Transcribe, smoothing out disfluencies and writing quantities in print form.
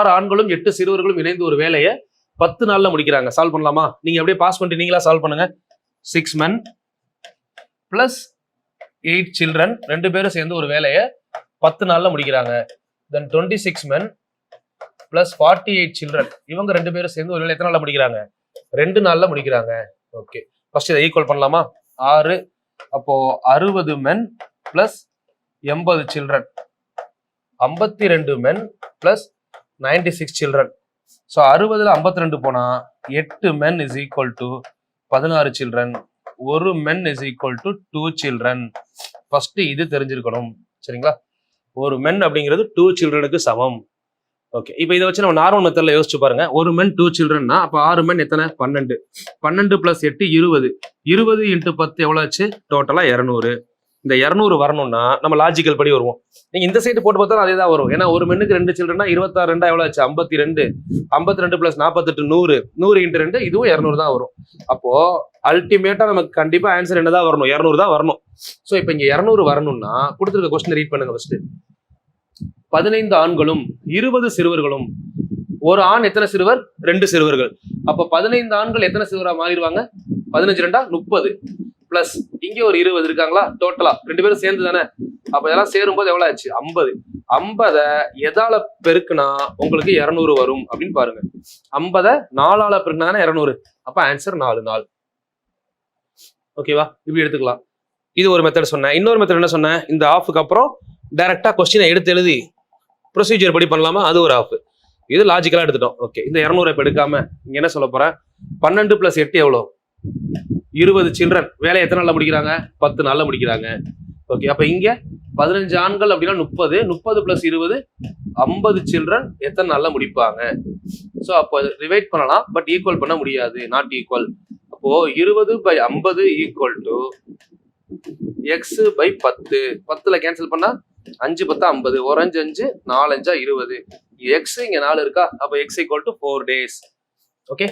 6 ஆண்களும் 8 சிறுவர்களும் இணைந்து ஒரு வேலையை 10 நாள்ல முடிக்கிறாங்க. சால்வ் பண்ணலாமா? நீங்க அப்படியே பாஸ் பண்ணிட்டு நீங்களா சால்வ் பண்ணுங்க. 6 men plus 8 children 2 பேரும் சேர்ந்து ஒரு வேலையை 10 நாள்ல முடிக்கிறாங்க. then 26 men plus 48 children இவங்க 2 பேரும் சேர்ந்து ஒரு வேலை எத்தனை நாள்ல முடிக்கிறாங்க? 2 நாள்ல முடிக்கிறாங்க. ஓகே, ஃபர்ஸ்ட் இதை ஈக்குவல் பண்ணலாமா? 6 அப்போ 60 men plus 80 children 52 men plus 96 children. So 60ல 52 போனா 8 men is equal to 16 children. 1 men is equal to 2 children. First இது தெரிஞ்சிருக்கணும். சரிங்களா? ஒரு men அப்படிங்கிறது 2 childrenக்கு சமம். ஓகே, இப்போ இதை வச்சு நம்ம நார்மல் மெத்தட்ல யோசிச்சு பாருங்க. ஒரு men 2 childrenனா அப்போ 6 men எத்தனை? 12. 12 பிளஸ் 8 20. 20 இன்ட்டு 10 எவ்வளோ ஆச்சு? டோட்டலா 200. இந்த 200 வரணும்னா நம்ம லாஜிக்கல் படி வருவோம். நீங்க இந்த சைடு போட்டு பார்த்தா அதே தான் வரும். ஏன்னா ஒரு மென்னுக்கு 2 சில்ட்ரன்னா 26 2 எவ்வளவு ஆச்சு? 52. 52 பிளஸ் 48 100. 100 இன்ட்டு 2 இதுவும் 200 தான் வரும். அப்போ அல்டிமேட்டா நமக்கு கண்டிப்பா ஆன்சர் என்னதான் வரணும்? 200 தான் வரணும். ஸோ இப்போ இங்க 200 வரணும்னா கொடுத்துருக்க கொஸ்டின் ரீட் பண்ணுங்க ஃபர்ஸ்ட். 15 ஆண்களும் 20 சிறுவர்களும். ஒரு ஆண் எத்தனை சிறுவர்? 2 சிறுவர்கள். அப்போ 15 ஆண்கள் எத்தனை சிறுவரா மாறிடுவாங்க? 15 2 30 பிளஸ் இங்க ஒரு 20 இருக்காங்களா? டோட்டலா 2 பேரும் சேர்ந்து தானே. அப்ப இதெல்லாம் சேரும்போது எவ்வளவு ஆச்சு? 50. 50 எதால பெருக்குனா உங்களுக்கு 200 வரும் அப்படின்னு பாருங்க. 50 4ஆல பெருக்குனா 200. அப்ப ஆன்சர் 4 நாள். ஓகேவா? இப்படி எடுத்துக்கலாம். இது ஒரு மெத்தட் சொன்னேன். இன்னொரு மெத்தட் என்ன சொன்னேன்? இந்த ஆஃப்க்கு அப்புறம் டைரக்டா கொஸ்டினை எடுத்து எழுதி ப்ரொசீஜர் படி பண்ணலாமா? அது ஒரு ஆஃப். இது லாஜிக்கலா எடுத்துட்டோம். ஓகே, இந்த 200 இப்ப எடுக்காம இங்க என்ன சொல்ல போறேன்? 12 பிளஸ் 8 எவ்வளோ? 20 சில்ட்ரன் வேலையை எத்தனை நாள்ல முடிக்கிறாங்க? 10 நாள்ல முடிக்கிறாங்க. ஓகே, அப்ப இங்க 15 ஆண்கள் அப்படின்னா 30. 30 பிளஸ் 20 50 சில்ட்ரன் எத்தனை நாள்ல முடிப்பாங்க? ஸோ அப்போ ரிவைட் பண்ணலாம், பட் ஈக்குவல் பண்ண முடியாது. Not equal. அப்போ 20/50 ஈக்குவல் டு x/10. 10ல கேன்சல் பண்ணா 5 10 50. 1 5 5 4 5 20. x இங்க 4 இருக்கா? அப்ப x equal to 4 days. Okay.